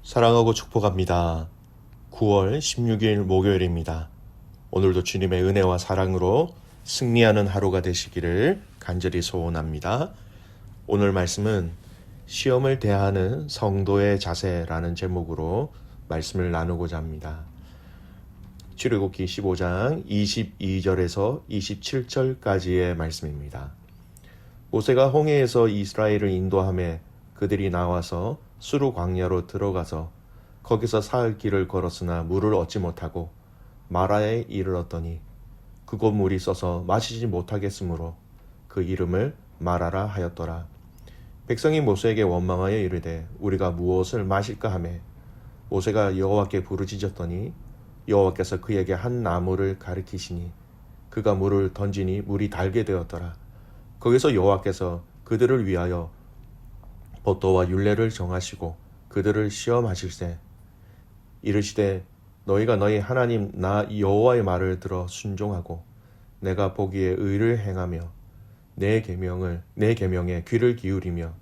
사랑하고 축복합니다. 9월 16일 목요일입니다. 오늘도 주님의 은혜와 사랑으로 승리하는 하루가 되시기를 간절히 소원합니다. 오늘 말씀은 시험을 대하는 성도의 자세라는 제목으로 말씀을 나누고자 합니다. 출애굽기 15장 22절에서 27절까지의 말씀입니다. 모세가 홍해에서 이스라엘을 인도하며 그들이 나와서 수르 광야로 들어가서 거기서 사흘 길을 걸었으나 물을 얻지 못하고 마라에 이르렀더니 그곳 물이 써서 마시지 못하겠으므로 그 이름을 마라라 하였더라. 백성이 모세에게 원망하여 이르되 우리가 무엇을 마실까 하며 모세가 여호와께 부르짖었더니 여호와께서 그에게 한 나무를 가리키시니 그가 물을 던지니 물이 달게 되었더라. 거기서 여호와께서 그들을 위하여 법도와 율례를 정하시고 그들을 시험하실세 이르시되 너희가 너희 하나님 나 여호와의 말을 들어 순종하고 내가 보기에 의를 행하며 내 계명에 귀를 기울이며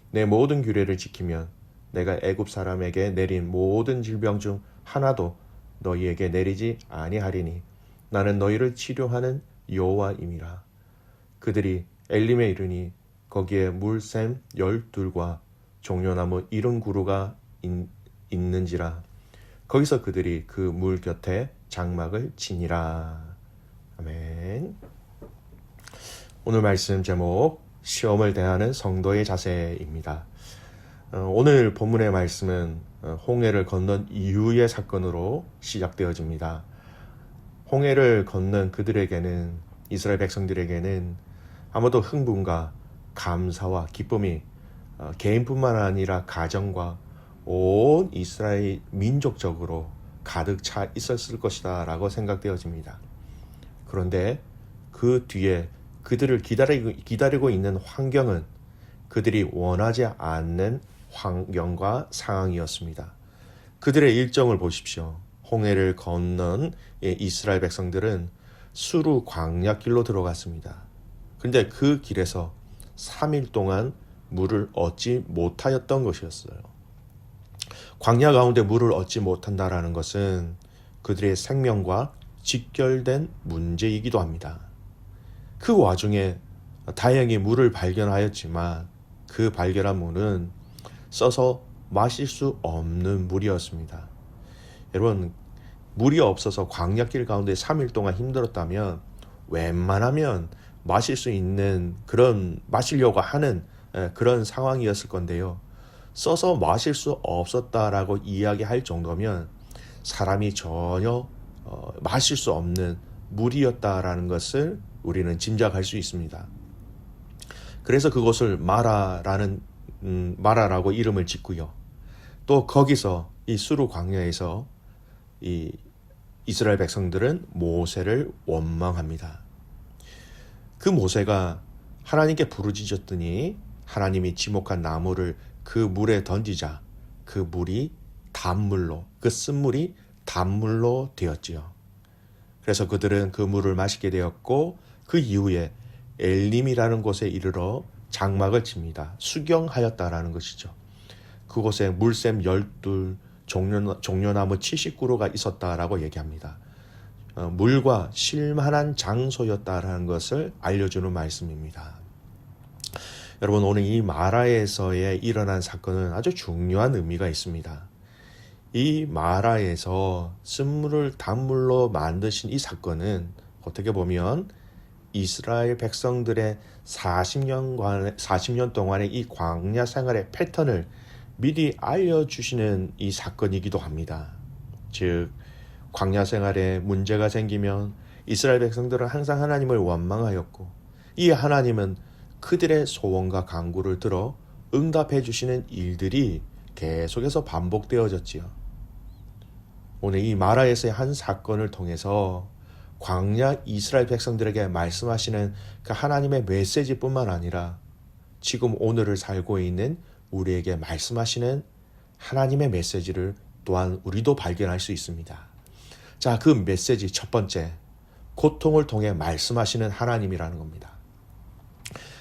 내 모든 규례를 지키면 내가 애굽 사람에게 내린 모든 질병 중 하나도 너희에게 내리지 아니하리니 나는 너희를 치료하는 여호와임이라. 그들이 엘림에 이르니 거기에 물샘 12과 종려나무 70그루가 있는지라. 거기서 그들이 그 물 곁에 장막을 치니라. 아멘. 오늘 말씀 제목 시험을 대하는 성도의 자세입니다. 오늘 본문의 말씀은 홍해를 건넌 이후의 사건으로 시작되어집니다. 홍해를 건넌 그들에게는 이스라엘 백성들에게는 아마도 흥분과 감사와 기쁨이 개인뿐만 아니라 가정과 온 이스라엘 민족적으로 가득 차 있었을 것이다 라고 생각되어집니다. 그런데 그 뒤에 그들을 기다리고 있는 환경은 그들이 원하지 않는 환경과 상황이었습니다. 그들의 일정을 보십시오. 홍해를 건넌 이스라엘 백성들은 수르 광야길로 들어갔습니다. 그런데 그 길에서 3일 동안 물을 얻지 못하였던 것이었어요. 광야 가운데 물을 얻지 못한다라는 것은 그들의 생명과 직결된 문제이기도 합니다. 그 와중에 다행히 물을 발견하였지만 그 발견한 물은 써서 마실 수 없는 물이었습니다. 여러분, 물이 없어서 광야길 가운데 3일 동안 힘들었다면 웬만하면 마실 수 있는 마시려고 하는 그런 상황이었을 건데요. 써서 마실 수 없었다라고 이야기할 정도면 사람이 전혀 마실 수 없는 물이었다라는 것을 우리는 짐작할 수 있습니다. 그래서 그것을 마라라고 이름을 짓고요. 또 거기서 이 수르 광야에서 이 이스라엘 백성들은 모세를 원망합니다. 그 모세가 하나님께 부르짖었더니 하나님이 지목한 나무를 그 물에 던지자 그 물이 단물로, 그 쓴물이 단물로 되었지요. 그래서 그들은 그 물을 마시게 되었고 그 이후에 엘림이라는 곳에 이르러 장막을 칩니다. 수경하였다라는 것이죠. 그곳에 물샘 12, 종려나무 70그루가 있었다라고 얘기합니다. 물과 쉴만한 장소였다라는 것을 알려주는 말씀입니다. 여러분, 오늘 이 마라에서의 일어난 사건은 아주 중요한 의미가 있습니다. 이 마라에서 쓴물을 단물로 만드신 이 사건은 어떻게 보면 이스라엘 백성들의 40년 동안의 이 광야 생활의 패턴을 미리 알려주시는 이 사건이기도 합니다. 즉, 광야 생활에 문제가 생기면 이스라엘 백성들은 항상 하나님을 원망하였고 이 하나님은 그들의 소원과 간구를 들어 응답해 주시는 일들이 계속해서 반복되어졌지요. 오늘 이 마라에서의 한 사건을 통해서 광야 이스라엘 백성들에게 말씀하시는 그 하나님의 메시지뿐만 아니라 지금 오늘을 살고 있는 우리에게 말씀하시는 하나님의 메시지를 또한 우리도 발견할 수 있습니다. 자, 그 메시지 첫 번째, 고통을 통해 말씀하시는 하나님이라는 겁니다.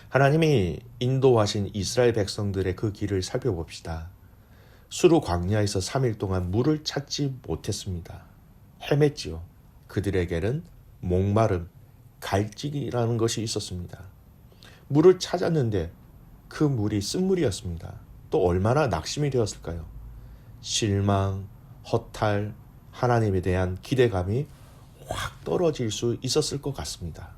하나님이 인도하신 이스라엘 백성들의 그 길을 살펴봅시다. 수르 광야에서 3일 동안 물을 찾지 못했습니다. 헤맸지요. 그들에게는 목마름, 갈증이라는 것이 있었습니다. 물을 찾았는데 그 물이 쓴물이었습니다. 또 얼마나 낙심이 되었을까요? 실망, 허탈, 하나님에 대한 기대감이 확 떨어질 수 있었을 것 같습니다.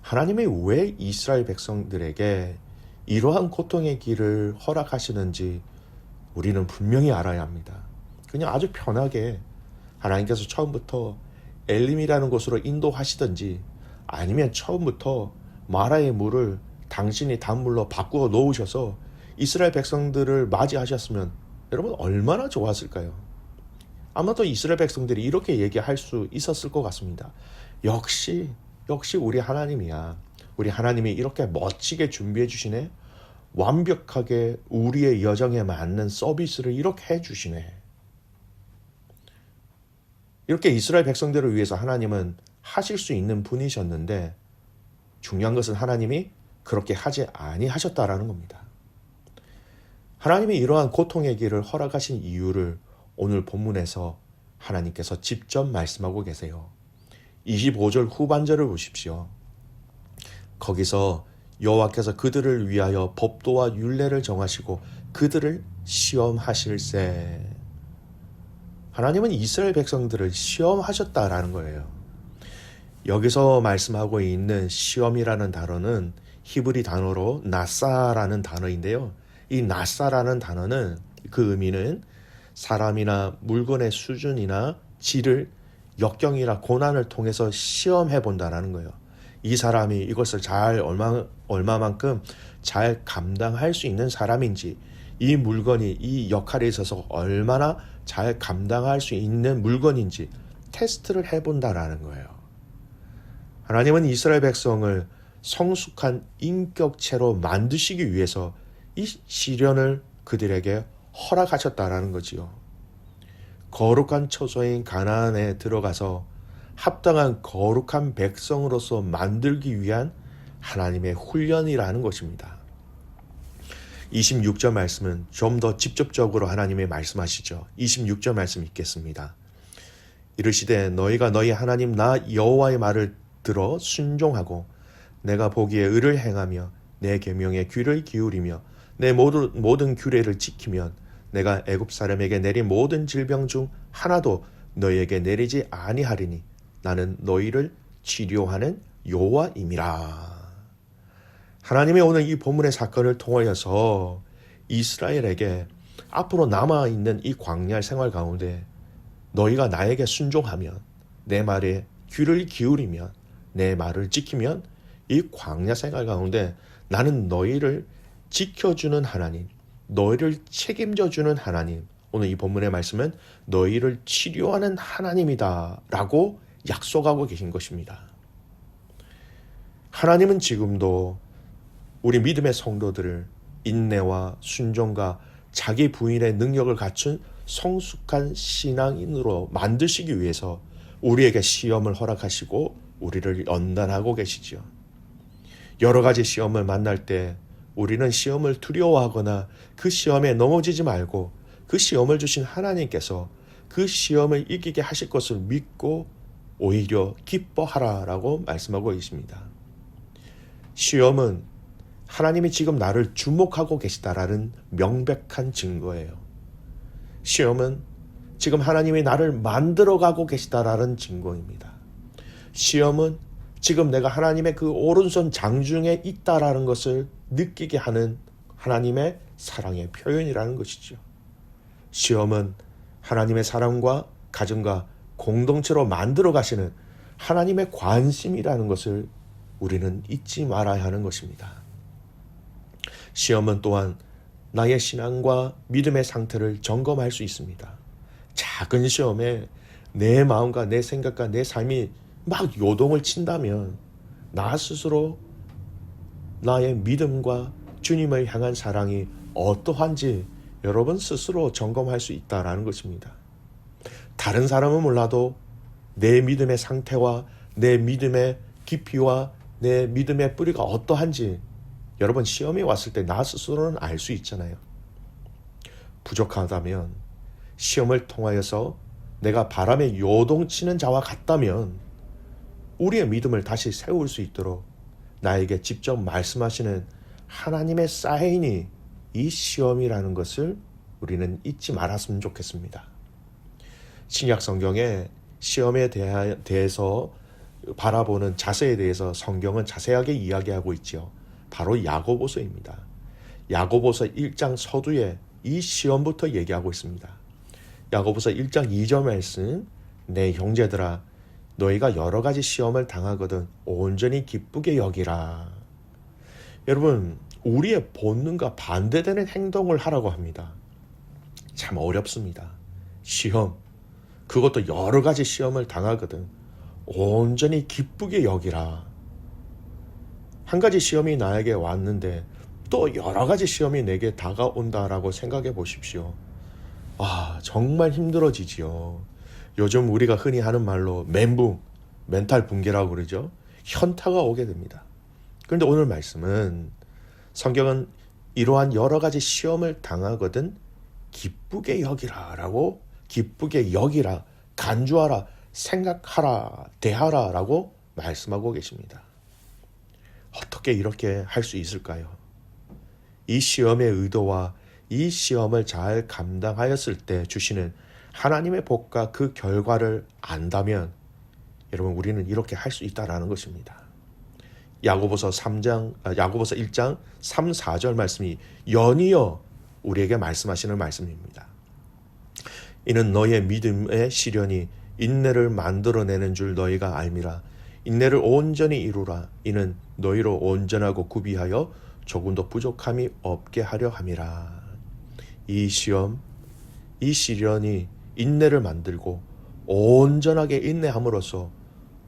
하나님이 왜 이스라엘 백성들에게 이러한 고통의 길을 허락하시는지 우리는 분명히 알아야 합니다. 그냥 아주 편하게 하나님께서 처음부터 엘림이라는 곳으로 인도하시든지 아니면 처음부터 마라의 물을 당신이 단물로 바꾸어 놓으셔서 이스라엘 백성들을 맞이하셨으면 여러분 얼마나 좋았을까요? 아마도 이스라엘 백성들이 이렇게 얘기할 수 있었을 것 같습니다. 역시 우리 하나님이야. 우리 하나님이 이렇게 멋지게 준비해 주시네. 완벽하게 우리의 여정에 맞는 서비스를 이렇게 해주시네. 이렇게 이스라엘 백성들을 위해서 하나님은 하실 수 있는 분이셨는데 중요한 것은 하나님이 그렇게 하지 아니하셨다라는 겁니다. 하나님이 이러한 고통의 길을 허락하신 이유를 오늘 본문에서 하나님께서 직접 말씀하고 계세요. 25절 후반절을 보십시오. 거기서 여호와께서 그들을 위하여 법도와 율례를 정하시고 그들을 시험하실세. 하나님은 이스라엘 백성들을 시험하셨다라는 거예요. 여기서 말씀하고 있는 시험이라는 단어는 히브리 단어로 나사라는 단어인데요. 이 나사라는 단어는 그 의미는 사람이나 물건의 수준이나 질을 역경이나 고난을 통해서 시험해 본다라는 거예요. 이 사람이 이것을 얼마만큼 잘 감당할 수 있는 사람인지, 이 물건이 이 역할에 있어서 얼마나 잘 감당할 수 있는 물건인지 테스트를 해본다라는 거예요. 하나님은 이스라엘 백성을 성숙한 인격체로 만드시기 위해서 이 시련을 그들에게 허락하셨다라는 거지요. 거룩한 처소인 가나안에 들어가서 합당한 거룩한 백성으로서 만들기 위한 하나님의 훈련이라는 것입니다. 26절 말씀은 좀 더 직접적으로 하나님의 말씀하시죠. 26절 말씀 읽겠습니다. 이르시되 너희가 너희 하나님 나 여호와의 말을 들어 순종하고 내가 보기에 의를 행하며 내 계명에 귀를 기울이며 내 모든 규례를 지키면 내가 애굽 사람에게 내린 모든 질병 중 하나도 너희에게 내리지 아니하리니 나는 너희를 치료하는 여호와임이라. 하나님의 오늘 이 본문의 사건을 통하여서 이스라엘에게 앞으로 남아있는 이 광야 생활 가운데 너희가 나에게 순종하면, 내 말에 귀를 기울이면, 내 말을 지키면 이 광야 생활 가운데 나는 너희를 지켜주는 하나님, 너희를 책임져주는 하나님, 오늘 이 본문의 말씀은 너희를 치료하는 하나님이다 라고 약속하고 계신 것입니다. 하나님은 지금도 우리 믿음의 성도들을 인내와 순종과 자기 부인의 능력을 갖춘 성숙한 신앙인으로 만드시기 위해서 우리에게 시험을 허락하시고 우리를 연단하고 계시지요. 여러 가지 시험을 만날 때 우리는 시험을 두려워하거나 그 시험에 넘어지지 말고 그 시험을 주신 하나님께서 그 시험을 이기게 하실 것을 믿고 오히려 기뻐하라라고 말씀하고 계십니다. 시험은 하나님이 지금 나를 주목하고 계시다라는 명백한 증거예요. 시험은 지금 하나님이 나를 만들어가고 계시다라는 증거입니다. 시험은 지금 내가 하나님의 그 오른손 장중에 있다라는 것을 느끼게 하는 하나님의 사랑의 표현이라는 것이죠. 시험은 하나님의 사랑과 가정과 공동체로 만들어 가시는 하나님의 관심이라는 것을 우리는 잊지 말아야 하는 것입니다. 시험은 또한 나의 신앙과 믿음의 상태를 점검할 수 있습니다. 작은 시험에 내 마음과 내 생각과 내 삶이 막 요동을 친다면 나 스스로 나의 믿음과 주님을 향한 사랑이 어떠한지 여러분 스스로 점검할 수 있다는 것입니다. 다른 사람은 몰라도 내 믿음의 상태와 내 믿음의 깊이와 내 믿음의 뿌리가 어떠한지 여러분 시험이 왔을 때 나 스스로는 알 수 있잖아요. 부족하다면, 시험을 통하여서 내가 바람에 요동치는 자와 같다면 우리의 믿음을 다시 세울 수 있도록 나에게 직접 말씀하시는 하나님의 사인이 이 시험이라는 것을 우리는 잊지 말았으면 좋겠습니다. 신약 성경에 시험에 대해서 바라보는 자세에 대해서 성경은 자세하게 이야기하고 있지요. 바로 야고보서입니다. 야고보서 1장 서두에 이 시험부터 얘기하고 있습니다. 야고보서 1장 2절 말씀, 내 형제들아 너희가 여러 가지 시험을 당하거든 온전히 기쁘게 여기라. 여러분, 우리의 본능과 반대되는 행동을 하라고 합니다. 참 어렵습니다. 시험, 그것도 여러 가지 시험을 당하거든 온전히 기쁘게 여기라. 한 가지 시험이 나에게 왔는데 또 여러 가지 시험이 내게 다가온다라고 생각해 보십시오. 정말 힘들어지지요. 요즘 우리가 흔히 하는 말로 멘붕, 멘탈 붕괴라고 그러죠. 현타가 오게 됩니다. 그런데 오늘 말씀은 성경은 이러한 여러 가지 시험을 당하거든 기쁘게 여기라 라고, 기쁘게 여기라, 간주하라, 생각하라, 대하라 라고 말씀하고 계십니다. 어떻게 이렇게 할 수 있을까요? 이 시험의 의도와 이 시험을 잘 감당하였을 때 주시는 하나님의 복과 그 결과를 안다면 여러분, 우리는 이렇게 할 수 있다라는 것입니다. 야고보서 1장 3, 4절 말씀이 연이어 우리에게 말씀하시는 말씀입니다. 이는 너의 믿음의 시련이 인내를 만들어내는 줄 너희가 알미라. 인내를 온전히 이루라. 이는 너희로 온전하고 구비하여 조금도 부족함이 없게 하려 함이라. 이 시험, 이 시련이 인내를 만들고 온전하게 인내함으로써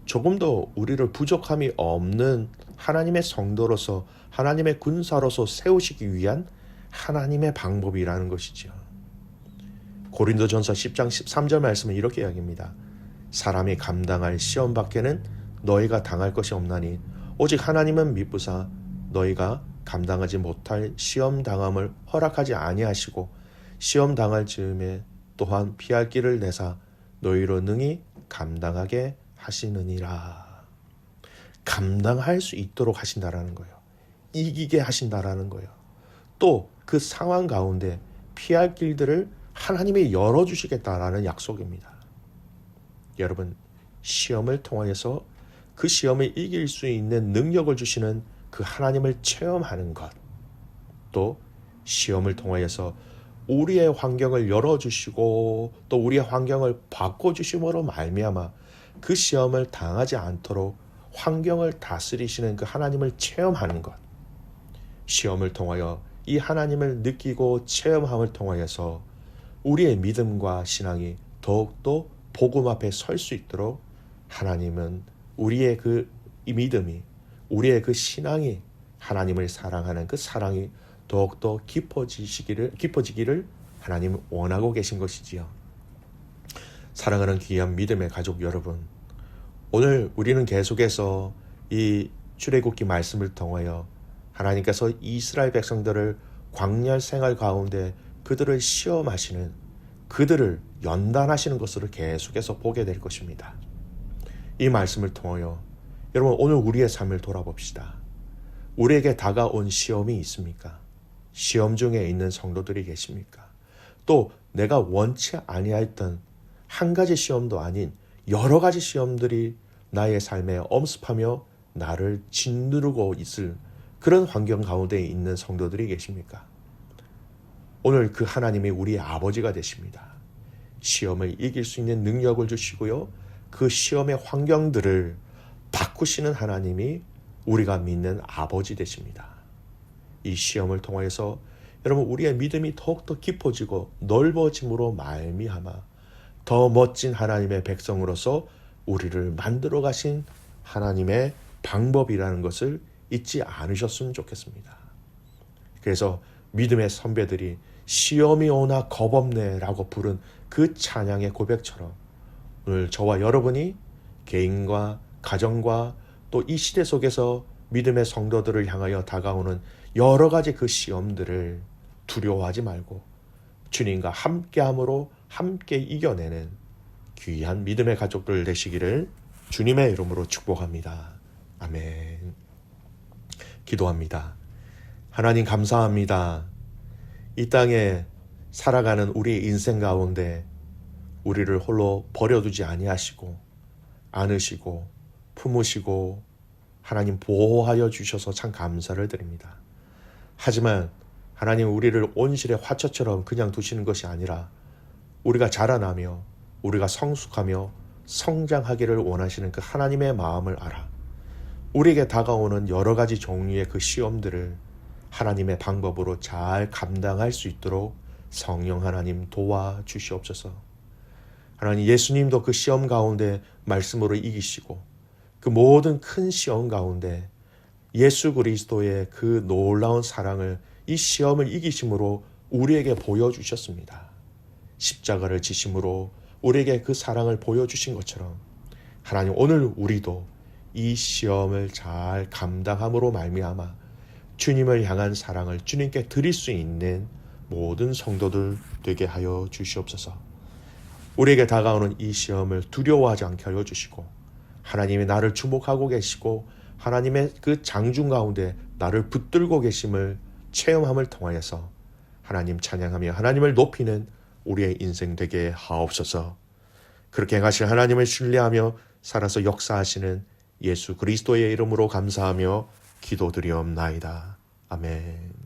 조금도 우리를 부족함이 없는 하나님의 성도로서, 하나님의 군사로서 세우시기 위한 하나님의 방법이라는 것이죠. 고린도전서 10장 13절 말씀은 이렇게 이야기합니다. 사람이 감당할 시험 밖에는 너희가 당할 것이 없나니 오직 하나님은 미쁘사 너희가 감당하지 못할 시험 당함을 허락하지 아니하시고 시험 당할 즈음에 또한 피할 길을 내사 너희로 능히 감당하게 하시느니라. 감당할 수 있도록 하신다라는 거예요. 이기게 하신다라는 거예요. 또 그 상황 가운데 피할 길들을 하나님이 열어주시겠다라는 약속입니다. 여러분, 시험을 통하여서 그 시험을 이길 수 있는 능력을 주시는 그 하나님을 체험하는 것, 또 시험을 통하여서 우리의 환경을 열어주시고 또 우리의 환경을 바꿔주심으로 말미암아 그 시험을 당하지 않도록 환경을 다스리시는 그 하나님을 체험하는 것, 시험을 통하여 이 하나님을 느끼고 체험함을 통하여서 우리의 믿음과 신앙이 더욱더 복음 앞에 설 수 있도록 하나님은 우리의 그 믿음이, 우리의 그 신앙이, 하나님을 사랑하는 그 사랑이 더욱더 깊어지기를 하나님은 원하고 계신 것이지요. 사랑하는 귀한 믿음의 가족 여러분, 오늘 우리는 계속해서 이 출애굽기 말씀을 통하여 하나님께서 이스라엘 백성들을 광야 생활 가운데 그들을 시험하시는, 그들을 연단하시는 것을 계속해서 보게 될 것입니다. 이 말씀을 통하여 여러분, 오늘 우리의 삶을 돌아봅시다. 우리에게 다가온 시험이 있습니까? 시험 중에 있는 성도들이 계십니까? 또 내가 원치 아니했던 한 가지 시험도 아닌 여러 가지 시험들이 나의 삶에 엄습하며 나를 짓누르고 있을 그런 환경 가운데 있는 성도들이 계십니까? 오늘 그 하나님이 우리의 아버지가 되십니다. 시험을 이길 수 있는 능력을 주시고요, 그 시험의 환경들을 바꾸시는 하나님이 우리가 믿는 아버지 되십니다. 이 시험을 통해서 여러분, 우리의 믿음이 더욱더 깊어지고 넓어짐으로 말미암아 더 멋진 하나님의 백성으로서 우리를 만들어 가신 하나님의 방법이라는 것을 잊지 않으셨으면 좋겠습니다. 그래서 믿음의 선배들이 시험이 오나 겁없네 라고 부른 그 찬양의 고백처럼 오늘 저와 여러분이 개인과 가정과 또 이 시대 속에서 믿음의 성도들을 향하여 다가오는 여러 가지 그 시험들을 두려워하지 말고 주님과 함께함으로 함께 이겨내는 귀한 믿음의 가족들 되시기를 주님의 이름으로 축복합니다. 아멘. 기도합니다. 하나님 감사합니다. 이 땅에 살아가는 우리의 인생 가운데 우리를 홀로 버려두지 아니하시고 안으시고 품으시고 하나님 보호하여 주셔서 참 감사를 드립니다. 하지만 하나님 우리를 온실의 화초처럼 그냥 두시는 것이 아니라 우리가 자라나며 우리가 성숙하며 성장하기를 원하시는 그 하나님의 마음을 알아 우리에게 다가오는 여러 가지 종류의 그 시험들을 하나님의 방법으로 잘 감당할 수 있도록 성령 하나님 도와주시옵소서. 하나님 예수님도 그 시험 가운데 말씀으로 이기시고 그 모든 큰 시험 가운데 예수 그리스도의 그 놀라운 사랑을 이 시험을 이기심으로 우리에게 보여주셨습니다. 십자가를 지심으로 우리에게 그 사랑을 보여주신 것처럼 하나님 오늘 우리도 이 시험을 잘 감당함으로 말미암아 주님을 향한 사랑을 주님께 드릴 수 있는 모든 성도들 되게 하여 주시옵소서. 우리에게 다가오는 이 시험을 두려워하지 않게 하여 주시고 하나님이 나를 주목하고 계시고 하나님의 그 장중 가운데 나를 붙들고 계심을 체험함을 통하여서 하나님 찬양하며 하나님을 높이는 우리의 인생 되게 하옵소서. 그렇게 행하실 하나님을 신뢰하며 살아서 역사하시는 예수 그리스도의 이름으로 감사하며 기도드리옵나이다. 아멘.